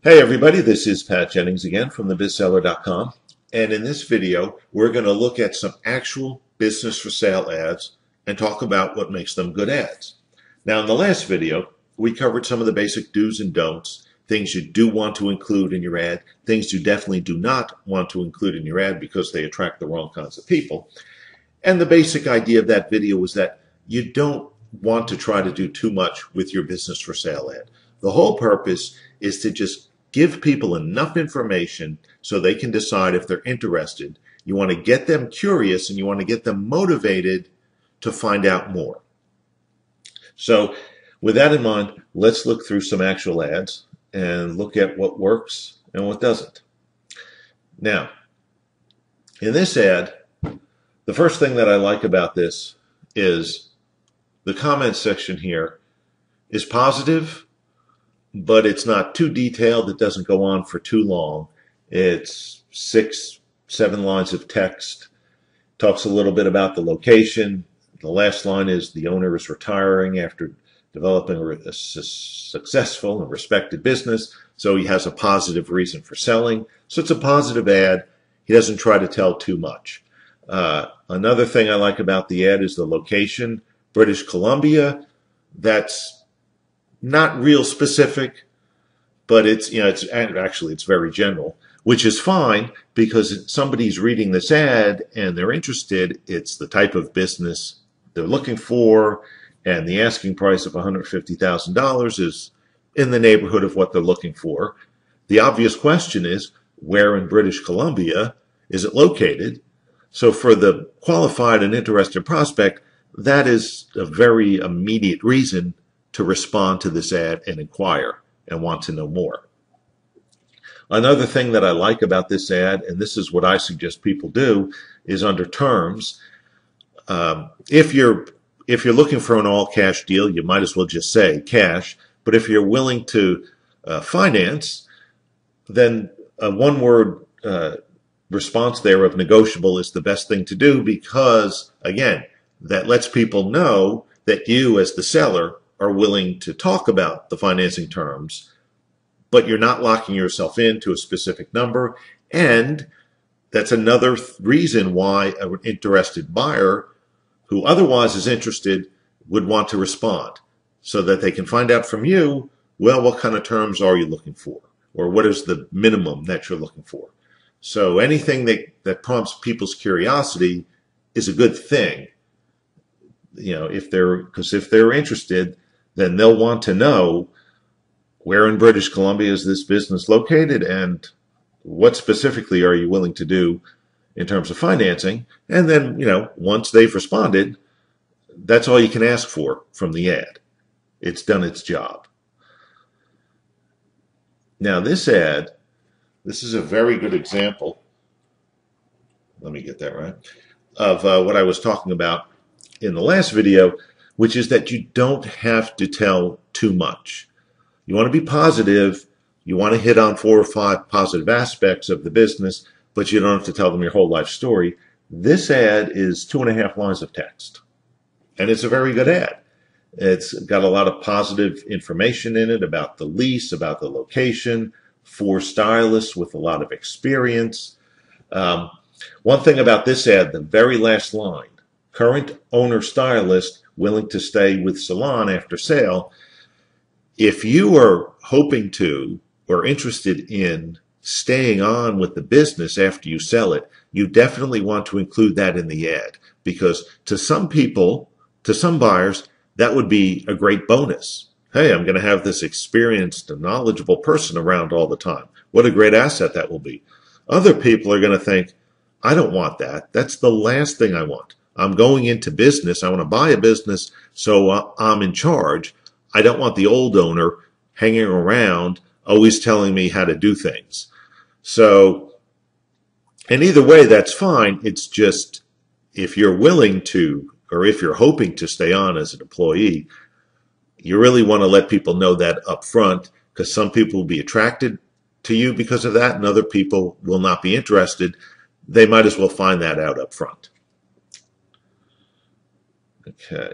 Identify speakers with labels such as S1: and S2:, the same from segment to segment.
S1: Hey everybody, this is Pat Jennings again from thebizseller.com, and in this video we're going to look at some actual business for sale ads and talk about what makes them good ads. Now in the last video we covered some of the basic do's and don'ts, things you do want to include in your ad, things you definitely do not want to include in your ad because they attract the wrong kinds of people. And the basic idea of that video was that you don't want to try to do too much with your business for sale ad. The whole purpose is to just give people enough information so they can decide if they're interested. You want to get them curious and you want to get them motivated to find out more. So with that in mind, let's look through some actual ads and look at what works and what doesn't. Now, in this ad, the first thing that I like about this is the comment section here is positive, but it's not too detailed. It doesn't go on for too long. It's 6-7 lines of text. Talks a little bit about the location. The last line is the owner is retiring after developing a successful and respected business. So he has a positive reason for selling. So it's a positive ad. He doesn't try to tell too much. Another thing I like about the ad is the location, British Columbia. That's not real specific, but it's very general, which is fine because somebody's reading this ad and they're interested. It's the type of business they're looking for, and the asking price of $150,000 is in the neighborhood of what they're looking for. The obvious question is, where in British Columbia is it located? So for the qualified and interested prospect, that is a very immediate reason to respond to this ad and inquire and want to know more. Another thing that I like about this ad, and this is what I suggest people do, is under terms. If you're looking for an all-cash deal, you might as well just say cash. But if you're willing to finance, then a one-word response there of negotiable is the best thing to do because, again, that lets people know that you, as the seller, are willing to talk about the financing terms, but you're not locking yourself into a specific number. And that's another reason why an interested buyer who otherwise is interested would want to respond so that they can find out from you, well, what kind of terms are you looking for? Or what is the minimum that you're looking for? So anything that prompts people's curiosity is a good thing. You know, if they're interested, then they'll want to know where in British Columbia is this business located and what specifically are you willing to do in terms of financing. And then, once they've responded, that's all you can ask for from the ad. It's done its job. Now this ad, this is a very good example, let me get that right, of what I was talking about in the last video, which is that you don't have to tell too much. You want to be positive. You want to hit on 4 or 5 positive aspects of the business, but you don't have to tell them your whole life story. This ad is 2.5 lines of text, and it's a very good ad. It's got a lot of positive information in it about the lease, about the location, 4 stylists with a lot of experience. One thing about this ad, the very last line, current owner stylist willing to stay with salon after sale. If you are hoping to or interested in staying on with the business after you sell it, you definitely want to include that in the ad because to some people, to some buyers, that would be a great bonus. Hey, I'm going to have this experienced and knowledgeable person around all the time. What a great asset that will be. Other people are going to think, I don't want that. That's the last thing I want. I'm going into business. I want to buy a business, so I'm in charge. I don't want the old owner hanging around, always telling me how to do things. So, and either way, that's fine. It's just if you're willing to, or if you're hoping to stay on as an employee, you really want to let people know that up front because some people will be attracted to you because of that and other people will not be interested. They might as well find that out up front. Okay.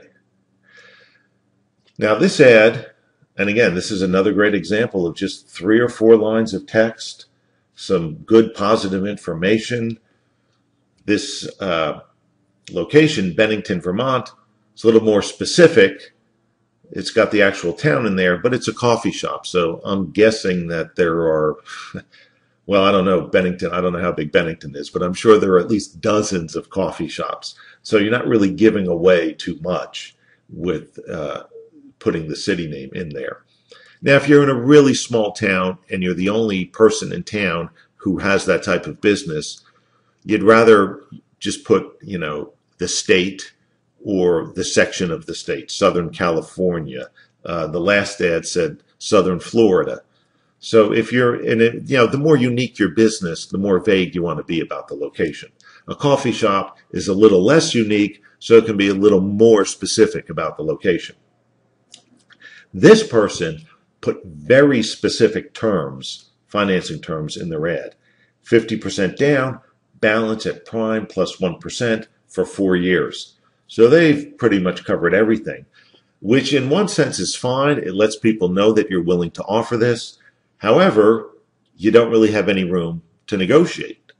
S1: Now this ad And again, this is another great example of just 3 or 4 lines of text, some good positive information. This location, Bennington, Vermont, is a little more specific. It's got the actual town in there, but it's a coffee shop. So I'm guessing that there are, well, I don't know, Bennington, I don't know how big Bennington is, but I'm sure there are at least dozens of coffee shops. So you're not really giving away too much with putting the city name in there. Now, if you're in a really small town and you're the only person in town who has that type of business, you'd rather just put, the state or the section of the state, Southern California. The last ad said Southern Florida. So if you're in it, the more unique your business, the more vague you want to be about the location. A coffee shop is a little less unique, so it can be a little more specific about the location. This person put very specific terms, financing terms, in their ad. 50% down, balance at prime plus 1% for 4 years. So they've pretty much covered everything, which in one sense is fine. It lets people know that you're willing to offer this. However, you don't really have any room to negotiate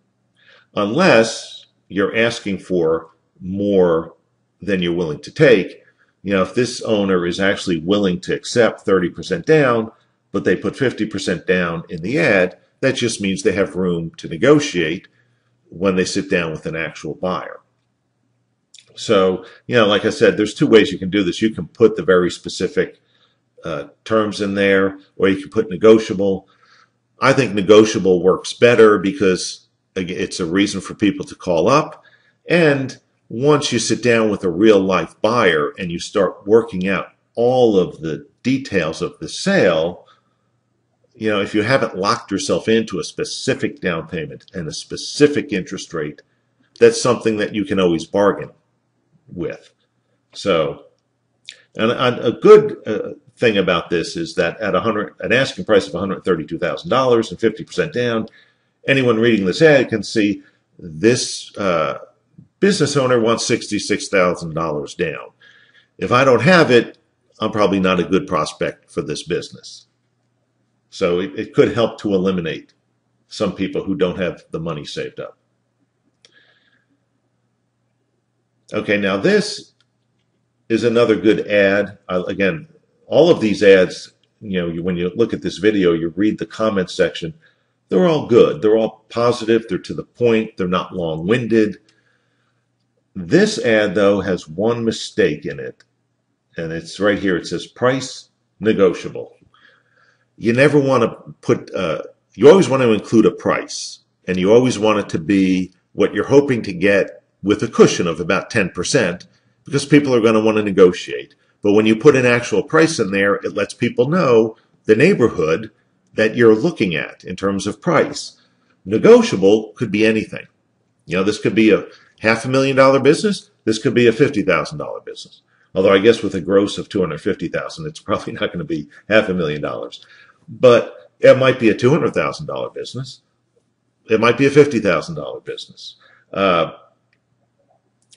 S1: unless you're asking for more than you're willing to take. If this owner is actually willing to accept 30% down, but they put 50% down in the ad, that just means they have room to negotiate when they sit down with an actual buyer. So, like I said, there's 2 ways you can do this. You can put the very specific terms in there, or you can put negotiable. I think negotiable works better because it's a reason for people to call up. And once you sit down with a real life buyer and you start working out all of the details of the sale, if you haven't locked yourself into a specific down payment and a specific interest rate, that's something that you can always bargain with. So, and a good thing about this is that at an asking price of $132,000 and 50% down, anyone reading this ad can see this business owner wants $66,000 down. If I don't have it, I'm probably not a good prospect for this business. So it could help to eliminate some people who don't have the money saved up. Okay, now this is another good ad. Again, all of these ads, when you look at this video, you read the comments section, they're all good. They're all positive. They're to the point. They're not long-winded. This ad, though, has one mistake in it, and it's right here. It says price negotiable. You never want to put, you always want to include a price, and you always want it to be what you're hoping to get with a cushion of about 10%, because people are going to want to negotiate. But when you put an actual price in there, it lets people know the neighborhood that you're looking at in terms of price. Negotiable could be anything. This could be a $500,000 business. This could be a $50,000 business. Although I guess with a gross of $250,000, it's probably not going to be $500,000. But it might be a $200,000 business. It might be a $50,000 business.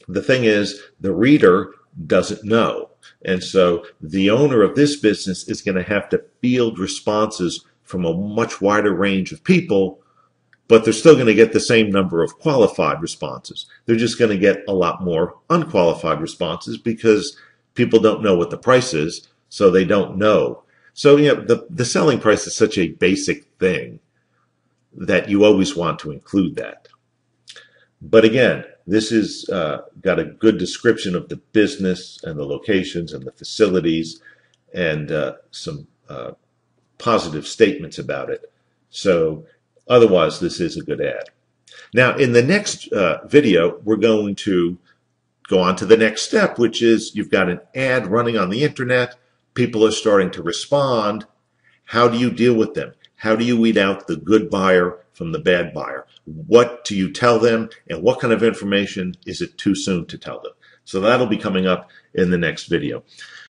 S1: The thing is, the reader doesn't know. And so the owner of this business is going to have to field responses from a much wider range of people, but they're still going to get the same number of qualified responses. They're just going to get a lot more unqualified responses because people don't know what the price is, so they don't know. So, the selling price is such a basic thing that you always want to include that. But again, this is got a good description of the business and the locations and the facilities and some positive statements about it. So otherwise, this is a good ad. Now, in the next video, we're going to go on to the next step, which is you've got an ad running on the internet. People are starting to respond. How do you deal with them? How do you weed out the good buyer from the bad buyer? What do you tell them, and what kind of information is it too soon to tell them? So that'll be coming up in the next video.